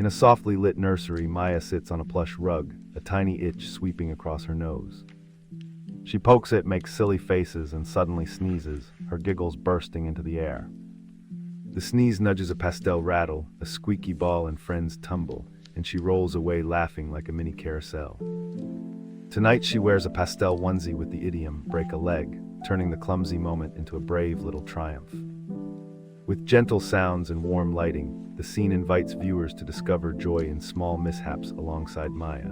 In a softly lit nursery, Maya sits on a plush rug, a tiny itch sweeping across her nose. She pokes it, makes silly faces, and suddenly sneezes, her giggles bursting into the air. The sneeze nudges a pastel rattle, a squeaky ball and friends tumble, and she rolls away laughing like a mini carousel. Tonight she wears a pastel onesie with the idiom, break a leg, turning the clumsy moment into a brave little triumph. With gentle sounds and warm lighting, the scene invites viewers to discover joy in small mishaps alongside Maya.